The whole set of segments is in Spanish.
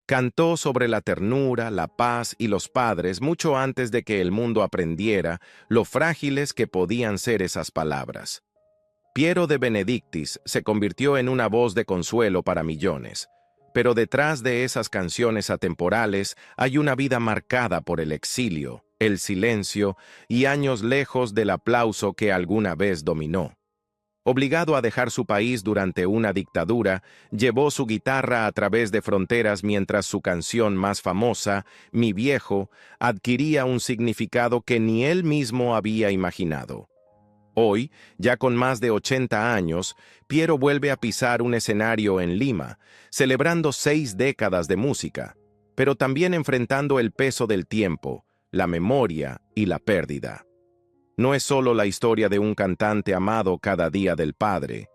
Cantó sobre la ternura, la paz y los padres mucho antes de que el mundo aprendiera lo frágiles que podían ser esas palabras. Piero de Benedictis se convirtió en una voz de consuelo para millones, pero detrás de esas canciones atemporales hay una vida marcada por el exilio, el silencio y años lejos del aplauso que alguna vez dominó. Obligado a dejar su país durante una dictadura, llevó su guitarra a través de fronteras mientras su canción más famosa, Mi Viejo, adquiría un significado que ni él mismo había imaginado. Hoy, ya con más de 80 años, Piero vuelve a pisar un escenario en Lima, celebrando 6 décadas de música, pero también enfrentando el peso del tiempo, la memoria y la pérdida. No es solo la historia de un cantante amado cada día del padre,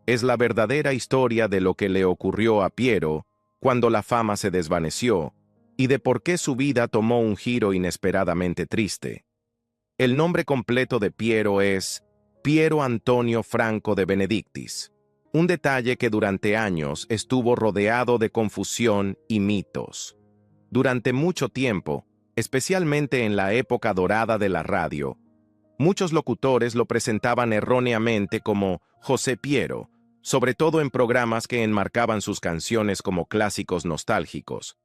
es la verdadera historia de lo que le ocurrió a Piero cuando la fama se desvaneció y de por qué su vida tomó un giro inesperadamente triste. El nombre completo de Piero es Piero Antonio Franco de Benedictis, un detalle que durante años estuvo rodeado de confusión y mitos. Durante mucho tiempo, especialmente en la época dorada de la radio, muchos locutores lo presentaban erróneamente como José Piero, sobre todo en programas que enmarcaban sus canciones como clásicos nostálgicos.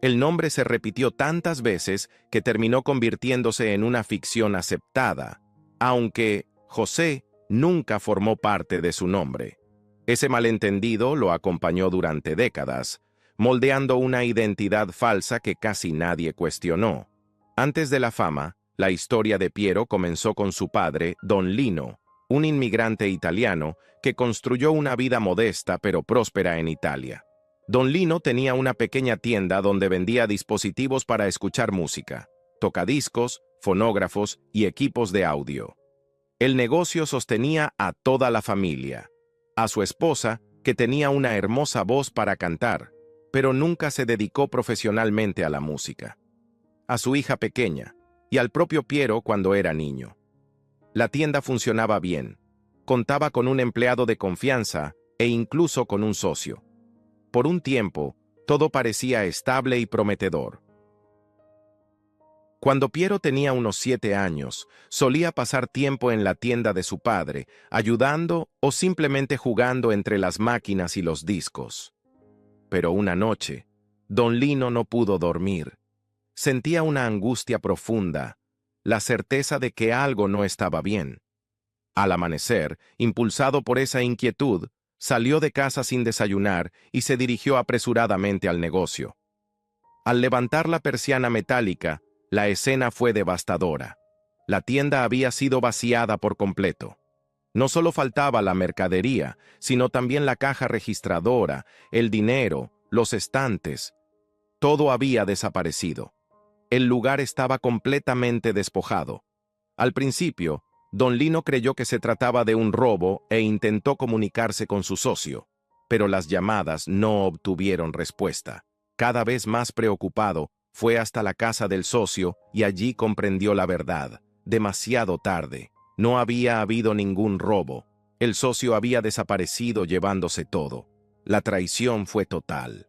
El nombre se repitió tantas veces que terminó convirtiéndose en una ficción aceptada, aunque José nunca formó parte de su nombre. Ese malentendido lo acompañó durante décadas, moldeando una identidad falsa que casi nadie cuestionó. Antes de la fama, la historia de Piero comenzó con su padre, Don Lino, un inmigrante italiano que construyó una vida modesta pero próspera en Italia. Don Lino tenía una pequeña tienda donde vendía dispositivos para escuchar música, tocadiscos, fonógrafos y equipos de audio. El negocio sostenía a toda la familia, a su esposa, que tenía una hermosa voz para cantar, pero nunca se dedicó profesionalmente a la música, a su hija pequeña, y al propio Piero cuando era niño. La tienda funcionaba bien, contaba con un empleado de confianza e incluso con un socio. Por un tiempo, todo parecía estable y prometedor. Cuando Piero tenía unos 7 años, solía pasar tiempo en la tienda de su padre, ayudando o simplemente jugando entre las máquinas y los discos. Pero una noche, Don Lino no pudo dormir. Sentía una angustia profunda, la certeza de que algo no estaba bien. Al amanecer, impulsado por esa inquietud, salió de casa sin desayunar y se dirigió apresuradamente al negocio. Al levantar la persiana metálica, la escena fue devastadora. La tienda había sido vaciada por completo. No solo faltaba la mercadería, sino también la caja registradora, el dinero, los estantes. Todo había desaparecido. El lugar estaba completamente despojado. Al principio, Don Lino creyó que se trataba de un robo e intentó comunicarse con su socio, pero las llamadas no obtuvieron respuesta. Cada vez más preocupado, fue hasta la casa del socio y allí comprendió la verdad. Demasiado tarde. No había habido ningún robo. El socio había desaparecido llevándose todo. La traición fue total.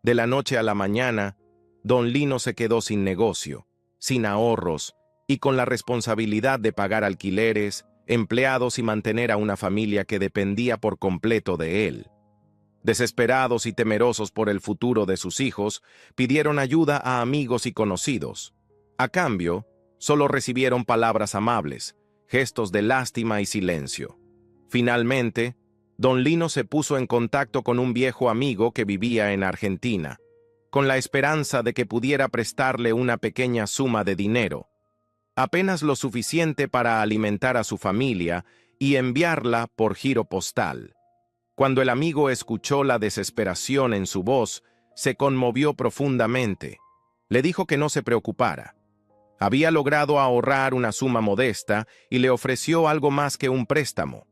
De la noche a la mañana, Don Lino se quedó sin negocio, sin ahorros y con la responsabilidad de pagar alquileres, empleados y mantener a una familia que dependía por completo de él. Desesperados y temerosos por el futuro de sus hijos, pidieron ayuda a amigos y conocidos. A cambio, solo recibieron palabras amables, gestos de lástima y silencio. Finalmente, Don Lino se puso en contacto con un viejo amigo que vivía en Argentina, con la esperanza de que pudiera prestarle una pequeña suma de dinero, apenas lo suficiente para alimentar a su familia y enviarla por giro postal. Cuando el amigo escuchó la desesperación en su voz, se conmovió profundamente. Le dijo que no se preocupara. Había logrado ahorrar una suma modesta y le ofreció algo más que un préstamo.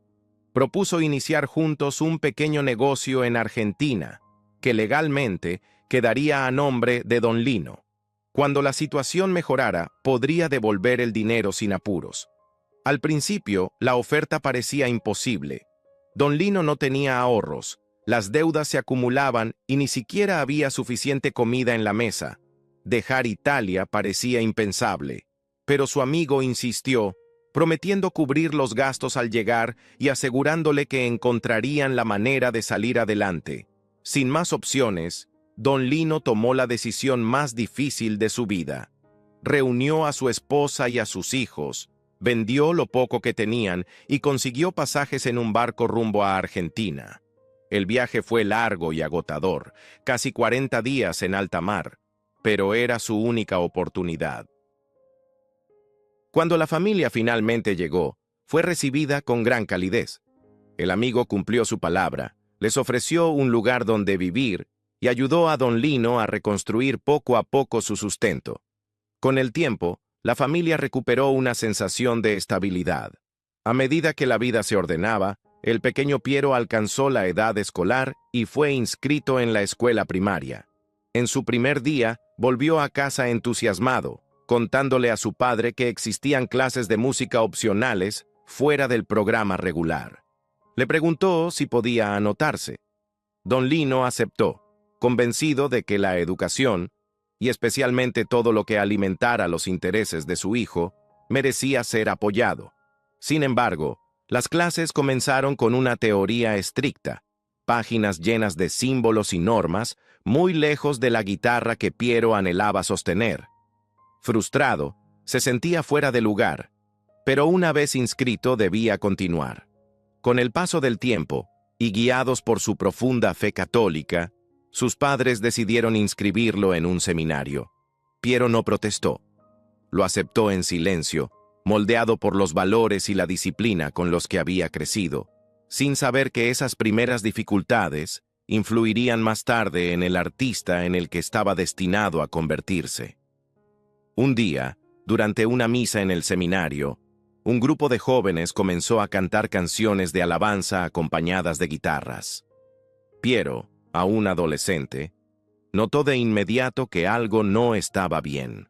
Propuso iniciar juntos un pequeño negocio en Argentina, que legalmente quedaría a nombre de Don Lino. Cuando la situación mejorara, podría devolver el dinero sin apuros. Al principio, la oferta parecía imposible. Don Lino no tenía ahorros, Las deudas se acumulaban y ni siquiera había suficiente comida en la mesa. Dejar Italia parecía impensable, pero su amigo insistió, prometiendo cubrir los gastos al llegar y asegurándole que encontrarían la manera de salir adelante. Sin más opciones, Don Lino tomó la decisión más difícil de su vida. Reunió a su esposa y a sus hijos, vendió lo poco que tenían y consiguió pasajes en un barco rumbo a Argentina. El viaje fue largo y agotador, casi 40 días en alta mar, pero era su única oportunidad. Cuando la familia finalmente llegó, fue recibida con gran calidez. El amigo cumplió su palabra, les ofreció un lugar donde vivir y ayudó a Don Lino a reconstruir poco a poco su sustento. Con el tiempo, la familia recuperó una sensación de estabilidad. A medida que la vida se ordenaba, el pequeño Piero alcanzó la edad escolar y fue inscrito en la escuela primaria. En su primer día, volvió a casa entusiasmado, contándole a su padre que existían clases de música opcionales fuera del programa regular. Le preguntó si podía anotarse. Don Lino aceptó, convencido de que la educación, y especialmente todo lo que alimentara los intereses de su hijo, merecía ser apoyado. Sin embargo, las clases comenzaron con una teoría estricta, páginas llenas de símbolos y normas, muy lejos de la guitarra que Piero anhelaba sostener. Frustrado, se sentía fuera de lugar, pero una vez inscrito debía continuar. Con el paso del tiempo, y guiados por su profunda fe católica, sus padres decidieron inscribirlo en un seminario. Piero no protestó. Lo aceptó en silencio, moldeado por los valores y la disciplina con los que había crecido, sin saber que esas primeras dificultades influirían más tarde en el artista en el que estaba destinado a convertirse. Un día, durante una misa en el seminario, un grupo de jóvenes comenzó a cantar canciones de alabanza acompañadas de guitarras. Piero, aún adolescente, notó de inmediato que algo no estaba bien.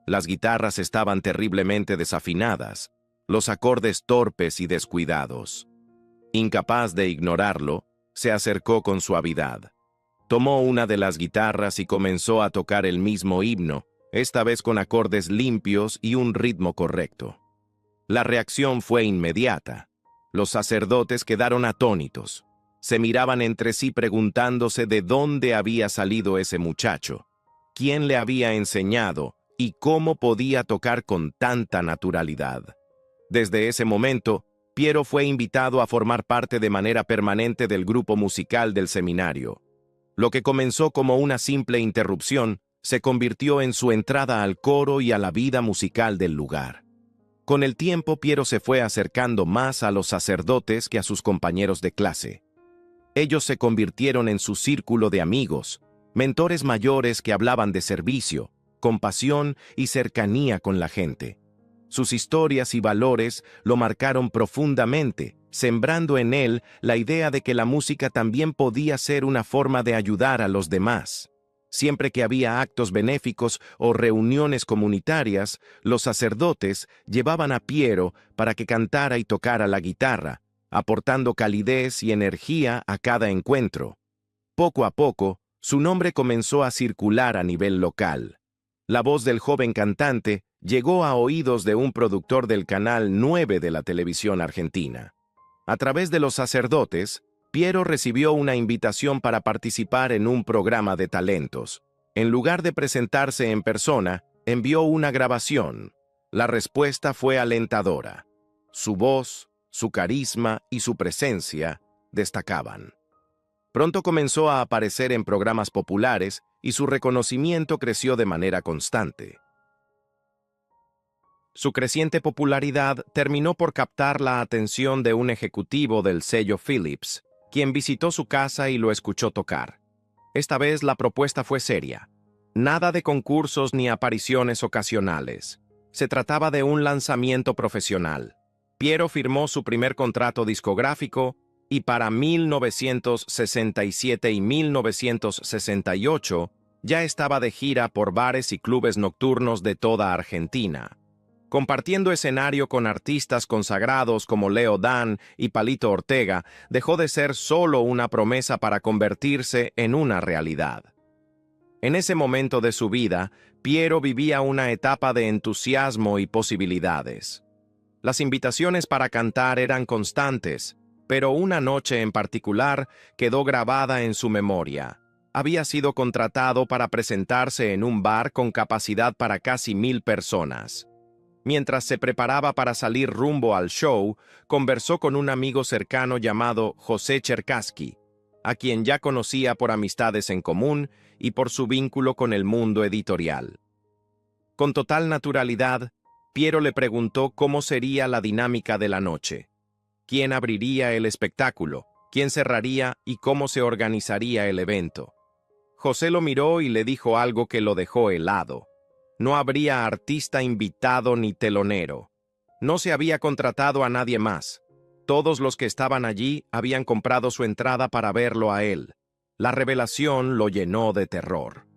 Las guitarras estaban terriblemente desafinadas, los acordes torpes y descuidados. Incapaz de ignorarlo, se acercó con suavidad. Tomó una de las guitarras y comenzó a tocar el mismo himno, esta vez con acordes limpios y un ritmo correcto. La reacción fue inmediata. Los sacerdotes quedaron atónitos. Se miraban entre sí preguntándose de dónde había salido ese muchacho, quién le había enseñado y cómo podía tocar con tanta naturalidad. Desde ese momento, Piero fue invitado a formar parte de manera permanente del grupo musical del seminario. Lo que comenzó como una simple interrupción se convirtió en su entrada al coro y a la vida musical del lugar. Con el tiempo, Piero se fue acercando más a los sacerdotes que a sus compañeros de clase. Ellos se convirtieron en su círculo de amigos, mentores mayores que hablaban de servicio, compasión y cercanía con la gente. Sus historias y valores lo marcaron profundamente, sembrando en él la idea de que la música también podía ser una forma de ayudar a los demás. Siempre que había actos benéficos o reuniones comunitarias, los sacerdotes llevaban a Piero para que cantara y tocara la guitarra, aportando calidez y energía a cada encuentro. Poco a poco, su nombre comenzó a circular a nivel local. La voz del joven cantante llegó a oídos de un productor del Canal 9 de la televisión argentina. A través de los sacerdotes, Piero recibió una invitación para participar en un programa de talentos. En lugar de presentarse en persona, envió una grabación. La respuesta fue alentadora. Su voz, su carisma y su presencia destacaban. Pronto comenzó a aparecer en programas populares y su reconocimiento creció de manera constante. Su creciente popularidad terminó por captar la atención de un ejecutivo del sello Philips, quien visitó su casa y lo escuchó tocar. Esta vez la propuesta fue seria. Nada de concursos ni apariciones ocasionales. Se trataba de un lanzamiento profesional. Piero firmó su primer contrato discográfico y para 1967 y 1968 ya estaba de gira por bares y clubes nocturnos de toda Argentina. Compartiendo escenario con artistas consagrados como Leo Dan y Palito Ortega, dejó de ser solo una promesa para convertirse en una realidad. En ese momento de su vida, Piero vivía una etapa de entusiasmo y posibilidades. Las invitaciones para cantar eran constantes, pero una noche en particular quedó grabada en su memoria. Había sido contratado para presentarse en un bar con capacidad para casi 1000 personas. Mientras se preparaba para salir rumbo al show, conversó con un amigo cercano llamado José Cherkassky, a quien ya conocía por amistades en común y por su vínculo con el mundo editorial. Con total naturalidad, Piero le preguntó cómo sería la dinámica de la noche, quién abriría el espectáculo, quién cerraría y cómo se organizaría el evento. José lo miró y le dijo algo que lo dejó helado. No habría artista invitado ni telonero. No se había contratado a nadie más. Todos los que estaban allí habían comprado su entrada para verlo a él. La revelación lo llenó de terror.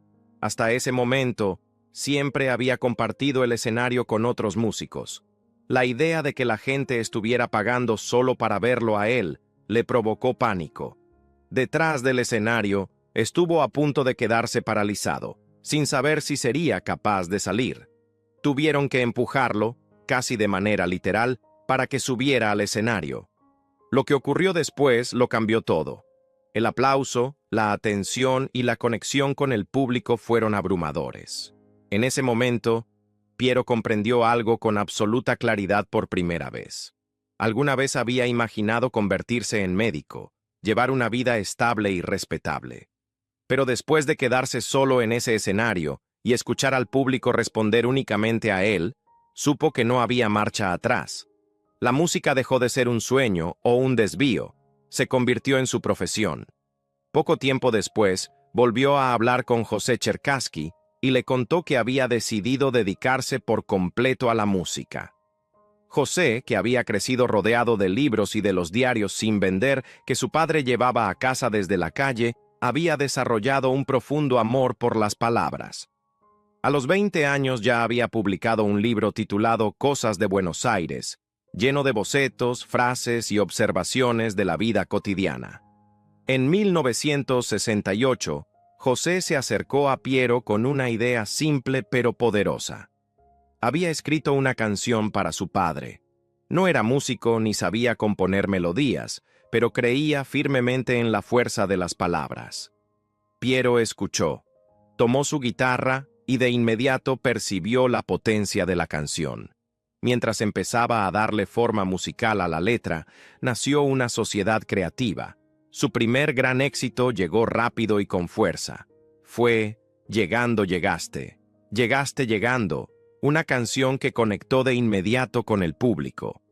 Hasta ese momento, siempre había compartido el escenario con otros músicos. La idea de que la gente estuviera pagando solo para verlo a él le provocó pánico. Detrás del escenario, estuvo a punto de quedarse paralizado, sin saber si sería capaz de salir. Tuvieron que empujarlo, casi de manera literal, para que subiera al escenario. Lo que ocurrió después lo cambió todo. El aplauso, la atención y la conexión con el público fueron abrumadores. En ese momento, Piero comprendió algo con absoluta claridad por primera vez. Alguna vez había imaginado convertirse en médico, llevar una vida estable y respetable. Pero después de quedarse solo en ese escenario y escuchar al público responder únicamente a él, supo que no había marcha atrás. La música dejó de ser un sueño o un desvío, se convirtió en su profesión. Poco tiempo después, volvió a hablar con José Cherkassky y le contó que había decidido dedicarse por completo a la música. José, que había crecido rodeado de libros y de los diarios sin vender que su padre llevaba a casa desde la calle, había desarrollado un profundo amor por las palabras. A los 20 años ya había publicado un libro titulado Cosas de Buenos Aires, lleno de bocetos, frases y observaciones de la vida cotidiana. En 1968, José se acercó a Piero con una idea simple pero poderosa. Había escrito una canción para su padre. No era músico ni sabía componer melodías, pero creía firmemente en la fuerza de las palabras. Piero escuchó, tomó su guitarra y de inmediato percibió la potencia de la canción. Mientras empezaba a darle forma musical a la letra, nació una sociedad creativa. Su primer gran éxito llegó rápido y con fuerza. Fue Llegando llegaste, llegaste llegando, una canción que conectó de inmediato con el público.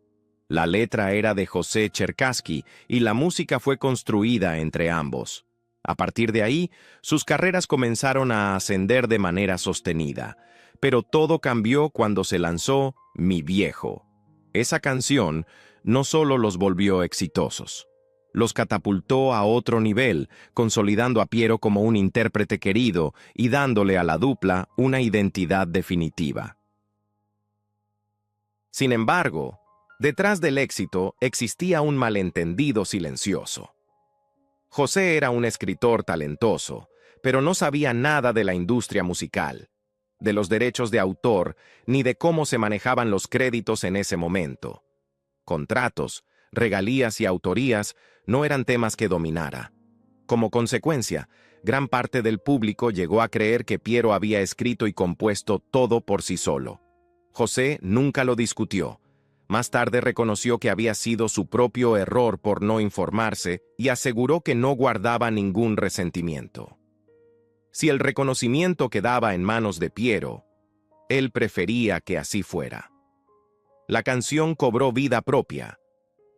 La letra era de José Cherkassky y la música fue construida entre ambos. A partir de ahí, sus carreras comenzaron a ascender de manera sostenida, pero todo cambió cuando se lanzó Mi Viejo. Esa canción no solo los volvió exitosos, los catapultó a otro nivel, consolidando a Piero como un intérprete querido y dándole a la dupla una identidad definitiva. Sin embargo, detrás del éxito existía un malentendido silencioso. José era un escritor talentoso, pero no sabía nada de la industria musical, de los derechos de autor, ni de cómo se manejaban los créditos en ese momento. Contratos, regalías y autorías no eran temas que dominara. Como consecuencia, gran parte del público llegó a creer que Piero había escrito y compuesto todo por sí solo. José nunca lo discutió. Más tarde reconoció que había sido su propio error por no informarse y aseguró que no guardaba ningún resentimiento. Si el reconocimiento quedaba en manos de Piero, él prefería que así fuera. La canción cobró vida propia.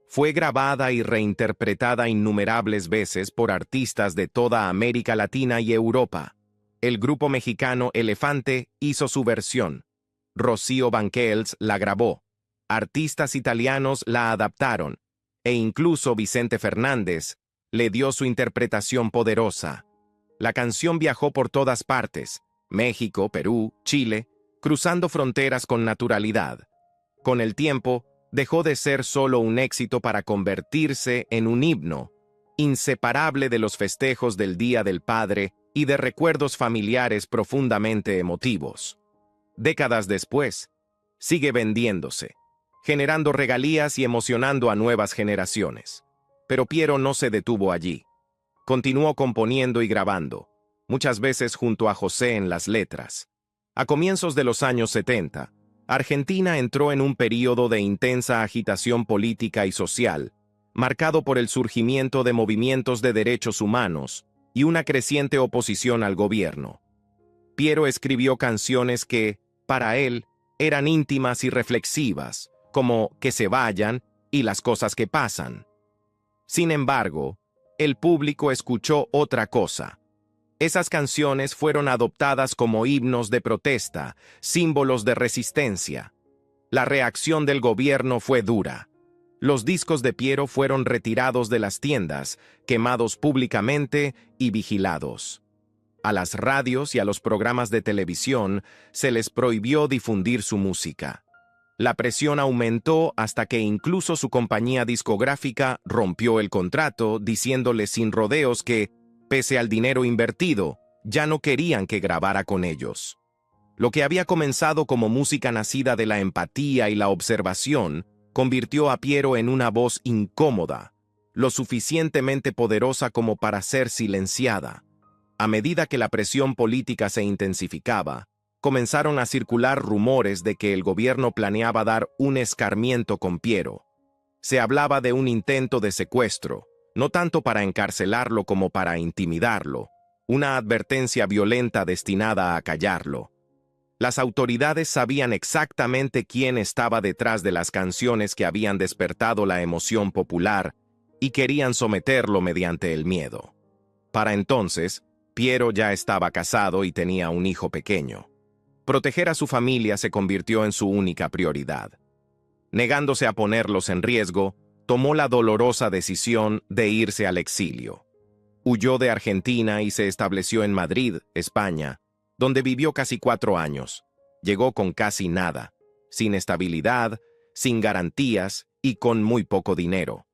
Fue grabada y reinterpretada innumerables veces por artistas de toda América Latina y Europa. El grupo mexicano Elefante hizo su versión. Rocío Banquels la grabó. Artistas italianos la adaptaron, e incluso Vicente Fernández le dio su interpretación poderosa. La canción viajó por todas partes, México, Perú, Chile, cruzando fronteras con naturalidad. Con el tiempo, dejó de ser solo un éxito para convertirse en un himno, inseparable de los festejos del Día del Padre y de recuerdos familiares profundamente emotivos. Décadas después, sigue vendiéndose, generando regalías y emocionando a nuevas generaciones. Pero Piero no se detuvo allí. Continuó componiendo y grabando, muchas veces junto a José en las letras. A comienzos de los años 70, Argentina entró en un período de intensa agitación política y social, marcado por el surgimiento de movimientos de derechos humanos y una creciente oposición al gobierno. Piero escribió canciones que, para él, eran íntimas y reflexivas, como Que se vayan y Las cosas que pasan. Sin embargo, el público escuchó otra cosa. Esas canciones fueron adoptadas como himnos de protesta, símbolos de resistencia. La reacción del gobierno fue dura. Los discos de Piero fueron retirados de las tiendas, quemados públicamente y vigilados. A las radios y a los programas de televisión se les prohibió difundir su música. La presión aumentó hasta que incluso su compañía discográfica rompió el contrato, diciéndole sin rodeos que, pese al dinero invertido, ya no querían que grabara con ellos. Lo que había comenzado como música nacida de la empatía y la observación, convirtió a Piero en una voz incómoda, lo suficientemente poderosa como para ser silenciada. A medida que la presión política se intensificaba, comenzaron a circular rumores de que el gobierno planeaba dar un escarmiento con Piero. Se hablaba de un intento de secuestro, no tanto para encarcelarlo como para intimidarlo, una advertencia violenta destinada a callarlo. Las autoridades sabían exactamente quién estaba detrás de las canciones que habían despertado la emoción popular y querían someterlo mediante el miedo. Para entonces, Piero ya estaba casado y tenía un hijo pequeño. Proteger a su familia se convirtió en su única prioridad. Negándose a ponerlos en riesgo, tomó la dolorosa decisión de irse al exilio. Huyó de Argentina y se estableció en Madrid, España, donde vivió casi 4 años. Llegó con casi nada, sin estabilidad, sin garantías y con muy poco dinero.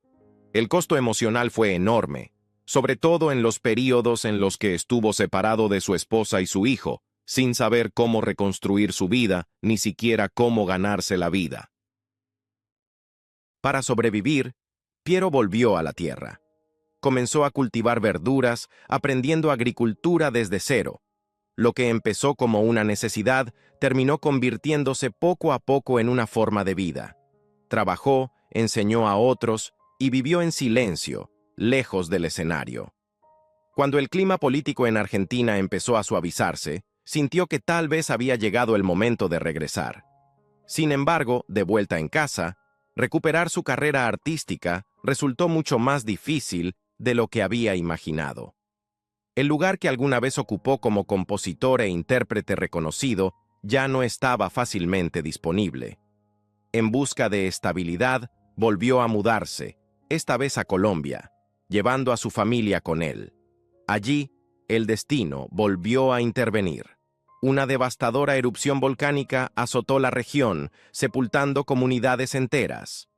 El costo emocional fue enorme, sobre todo en los períodos en los que estuvo separado de su esposa y su hijo, sin saber cómo reconstruir su vida, ni siquiera cómo ganarse la vida. Para sobrevivir, Piero volvió a la tierra. Comenzó a cultivar verduras, aprendiendo agricultura desde cero. Lo que empezó como una necesidad terminó convirtiéndose poco a poco en una forma de vida. Trabajó, enseñó a otros y vivió en silencio, lejos del escenario. Cuando el clima político en Argentina empezó a suavizarse, sintió que tal vez había llegado el momento de regresar. Sin embargo, de vuelta en casa, recuperar su carrera artística resultó mucho más difícil de lo que había imaginado. El lugar que alguna vez ocupó como compositor e intérprete reconocido ya no estaba fácilmente disponible. En busca de estabilidad, volvió a mudarse, esta vez a Colombia, llevando a su familia con él. Allí, el destino volvió a intervenir. Una devastadora erupción volcánica azotó la región, sepultando comunidades enteras.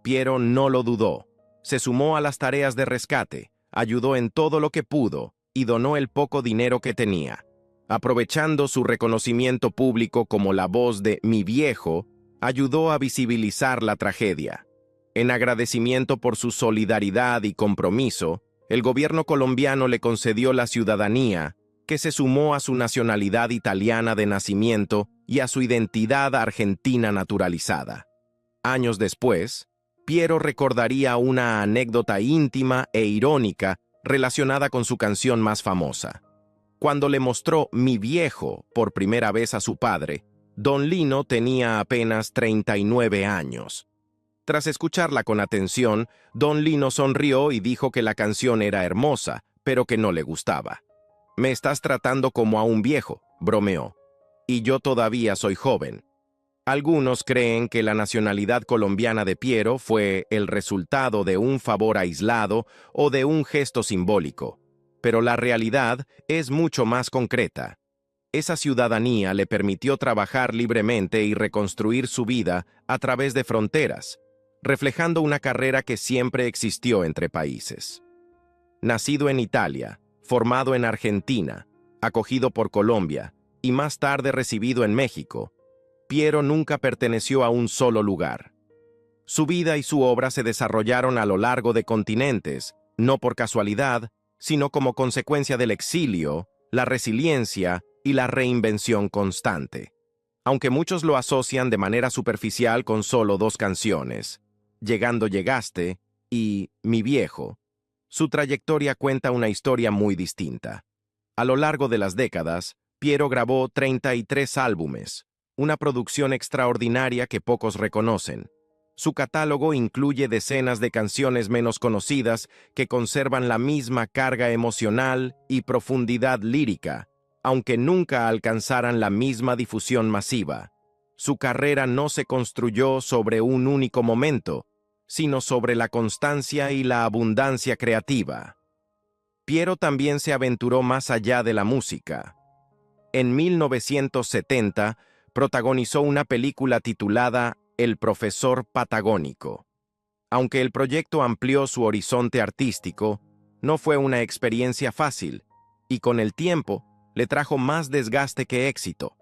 Piero no lo dudó. Se sumó a las tareas de rescate, ayudó en todo lo que pudo y donó el poco dinero que tenía. Aprovechando su reconocimiento público como la voz de Mi Viejo, ayudó a visibilizar la tragedia. En agradecimiento por su solidaridad y compromiso, el gobierno colombiano le concedió la ciudadanía, que se sumó a su nacionalidad italiana de nacimiento y a su identidad argentina naturalizada. Años después, Piero recordaría una anécdota íntima e irónica relacionada con su canción más famosa. Cuando le mostró Mi Viejo por primera vez a su padre, Don Lino tenía apenas 39 años. Tras escucharla con atención, Don Lino sonrió y dijo que la canción era hermosa, pero que no le gustaba. «Me estás tratando como a un viejo», bromeó, «y yo todavía soy joven». Algunos creen que la nacionalidad colombiana de Piero fue el resultado de un favor aislado o de un gesto simbólico, pero la realidad es mucho más concreta. Esa ciudadanía le permitió trabajar libremente y reconstruir su vida a través de fronteras, reflejando una carrera que siempre existió entre países. Nacido en Italia, formado en Argentina, acogido por Colombia y más tarde recibido en México, Piero nunca perteneció a un solo lugar. Su vida y su obra se desarrollaron a lo largo de continentes, no por casualidad, sino como consecuencia del exilio, la resiliencia y la reinvención constante. Aunque muchos lo asocian de manera superficial con solo dos canciones, Llegando llegaste y Mi viejo, su trayectoria cuenta una historia muy distinta. A lo largo de las décadas, Piero grabó 33 álbumes, una producción extraordinaria que pocos reconocen. Su catálogo incluye decenas de canciones menos conocidas que conservan la misma carga emocional y profundidad lírica, aunque nunca alcanzaran la misma difusión masiva. Su carrera no se construyó sobre un único momento, sino sobre la constancia y la abundancia creativa. Piero también se aventuró más allá de la música. En 1970, protagonizó una película titulada El profesor patagónico. Aunque el proyecto amplió su horizonte artístico, no fue una experiencia fácil, y con el tiempo le trajo más desgaste que éxito.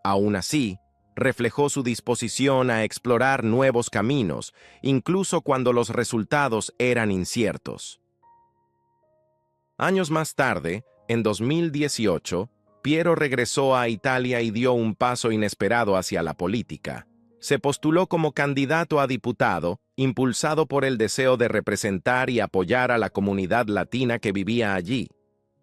Aún así, reflejó su disposición a explorar nuevos caminos, incluso cuando los resultados eran inciertos. Años más tarde, en 2018, Piero regresó a Italia y dio un paso inesperado hacia la política. Se postuló como candidato a diputado, impulsado por el deseo de representar y apoyar a la comunidad latina que vivía allí.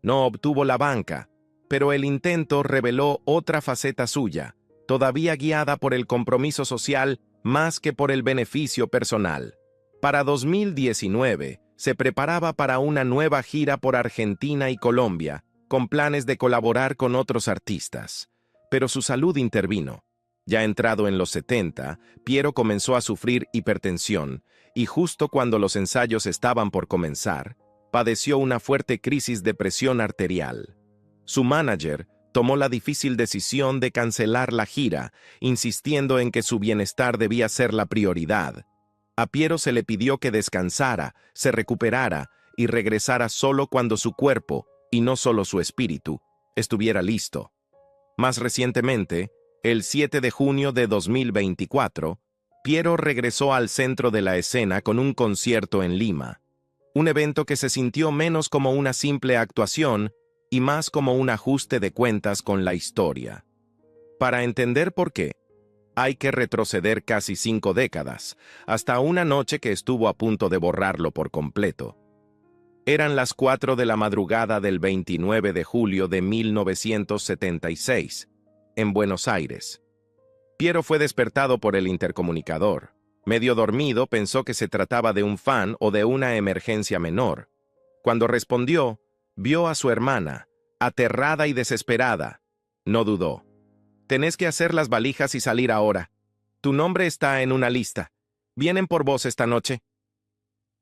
No obtuvo la banca, pero el intento reveló otra faceta suya, todavía guiada por el compromiso social más que por el beneficio personal. Para 2019, se preparaba para una nueva gira por Argentina y Colombia, con planes de colaborar con otros artistas. Pero su salud intervino. Ya entrado en los 70, Piero comenzó a sufrir hipertensión, y justo cuando los ensayos estaban por comenzar, padeció una fuerte crisis de presión arterial. Su manager tomó la difícil decisión de cancelar la gira, insistiendo en que su bienestar debía ser la prioridad. A Piero se le pidió que descansara, se recuperara y regresara solo cuando su cuerpo, y no solo su espíritu, estuviera listo. Más recientemente, el 7 de junio de 2024, Piero regresó al centro de la escena con un concierto en Lima. Un evento que se sintió menos como una simple actuación y más como un ajuste de cuentas con la historia. Para entender por qué, hay que retroceder casi 5 décadas, hasta una noche que estuvo a punto de borrarlo por completo. Eran las 4 de la madrugada del 29 de julio de 1976, en Buenos Aires. Piero fue despertado por el intercomunicador. Medio dormido, pensó que se trataba de un fan o de una emergencia menor. Cuando respondió, vio a su hermana, aterrada y desesperada. No dudó. Tenés que hacer las valijas y salir ahora. Tu nombre está en una lista. Vienen por vos esta noche.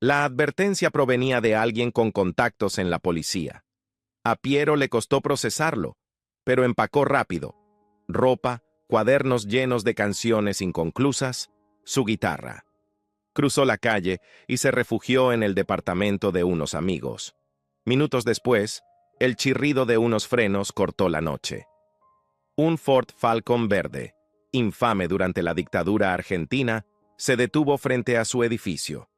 La advertencia provenía de alguien con contactos en la policía. A Piero le costó procesarlo, pero empacó rápido. Ropa, cuadernos llenos de canciones inconclusas, su guitarra. Cruzó la calle y se refugió en el departamento de unos amigos. Minutos después, el chirrido de unos frenos cortó la noche. Un Ford Falcon verde, infame durante la dictadura argentina, se detuvo frente a su edificio.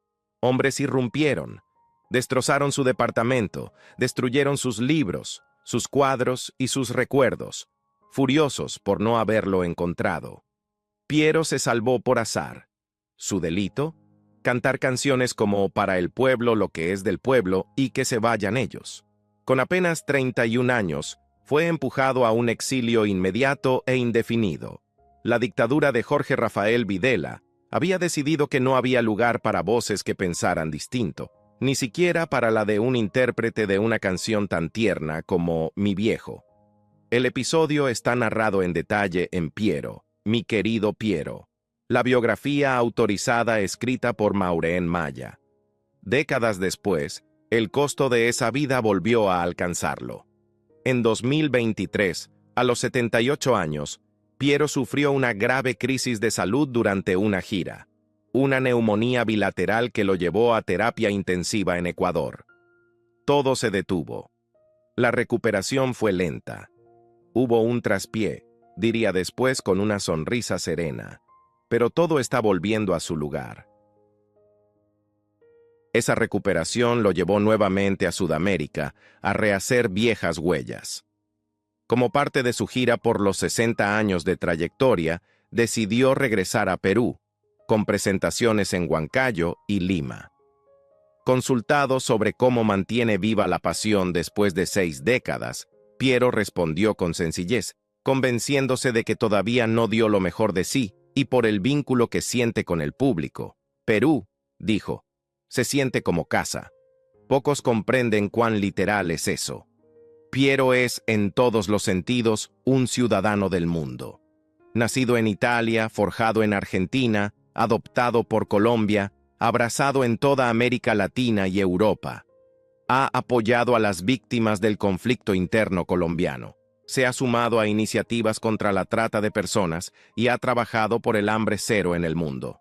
Hombres irrumpieron, destrozaron su departamento, destruyeron sus libros, sus cuadros y sus recuerdos, furiosos por no haberlo encontrado. Piero se salvó por azar. Su delito, cantar canciones como Para el pueblo lo que es del pueblo y que se vayan ellos. Con apenas 31 años, fue empujado a un exilio inmediato e indefinido. La dictadura de Jorge Rafael Videla había decidido que no había lugar para voces que pensaran distinto, ni siquiera para la de un intérprete de una canción tan tierna como Mi viejo. El episodio está narrado en detalle en Piero, Mi querido Piero, la biografía autorizada escrita por Maureen Maya. Décadas después, el costo de esa vida volvió a alcanzarlo. En 2023, A los 78 años, Piero sufrió una grave crisis de salud durante una gira, una neumonía bilateral que lo llevó a terapia intensiva en Ecuador. Todo se detuvo. La recuperación fue lenta. Hubo un traspié, diría después con una sonrisa serena, pero todo está volviendo a su lugar. Esa recuperación lo llevó nuevamente a Sudamérica a rehacer viejas huellas. Como parte de su gira por los 60 años de trayectoria, decidió regresar a Perú, con presentaciones en Huancayo y Lima. Consultado sobre cómo mantiene viva la pasión después de 6 décadas, Piero respondió con sencillez, convenciéndose de que todavía no dio lo mejor de sí y por el vínculo que siente con el público. Perú, dijo, se siente como casa. Pocos comprenden cuán literal es eso. Piero es, en todos los sentidos, un ciudadano del mundo. Nacido en Italia, forjado en Argentina, adoptado por Colombia, abrazado en toda América Latina y Europa. Ha apoyado a las víctimas del conflicto interno colombiano. Se ha sumado a iniciativas contra la trata de personas y ha trabajado por el hambre cero en el mundo.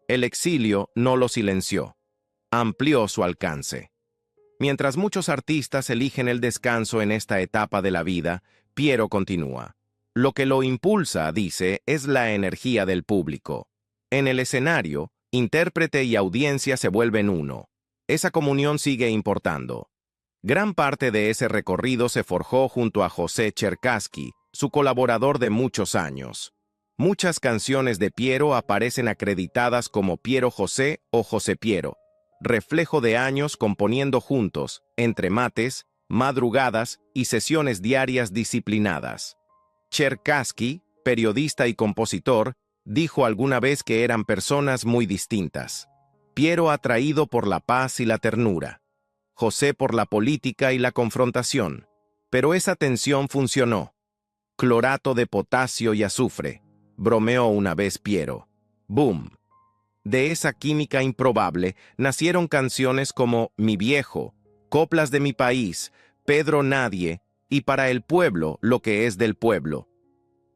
El exilio no lo silenció. Amplió su alcance. Mientras muchos artistas eligen el descanso en esta etapa de la vida, Piero continúa. Lo que lo impulsa, dice, es la energía del público. En el escenario, intérprete y audiencia se vuelven uno. Esa comunión sigue importando. Gran parte de ese recorrido se forjó junto a José Cherkassky, su colaborador de muchos años. Muchas canciones de Piero aparecen acreditadas como Piero José o José Piero, reflejo de años componiendo juntos, entre mates, madrugadas y sesiones diarias disciplinadas. Cherkassky, periodista y compositor, dijo alguna vez que eran personas muy distintas. Piero atraído por la paz y la ternura. José por la política y la confrontación. Pero esa tensión funcionó. Clorato de potasio y azufre, bromeó una vez Piero. ¡Boom! De esa química improbable nacieron canciones como Mi Viejo, Coplas de mi País, Pedro Nadie y Para el Pueblo, lo que es del pueblo.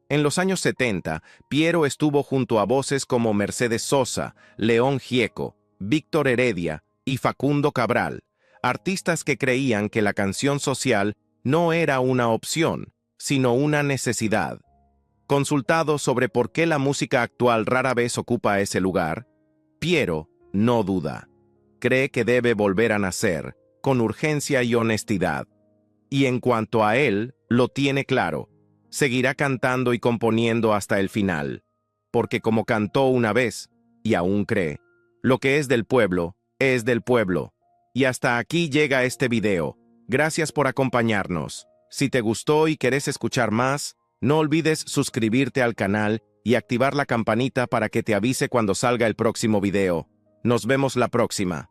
En los años 70, Piero estuvo junto a voces como Mercedes Sosa, León Gieco, Víctor Heredia y Facundo Cabral, artistas que creían que la canción social no era una opción, sino una necesidad. Consultado sobre por qué la música actual rara vez ocupa ese lugar, Piero no duda. Cree que debe volver a nacer, con urgencia y honestidad. Y en cuanto a él, lo tiene claro. Seguirá cantando y componiendo hasta el final. Porque como cantó una vez, y aún cree, lo que es del pueblo, es del pueblo. Y hasta aquí llega este video. Gracias por acompañarnos. Si te gustó y querés escuchar más, no olvides suscribirte al canal y activar la campanita para que te avise cuando salga el próximo video. Nos vemos la próxima.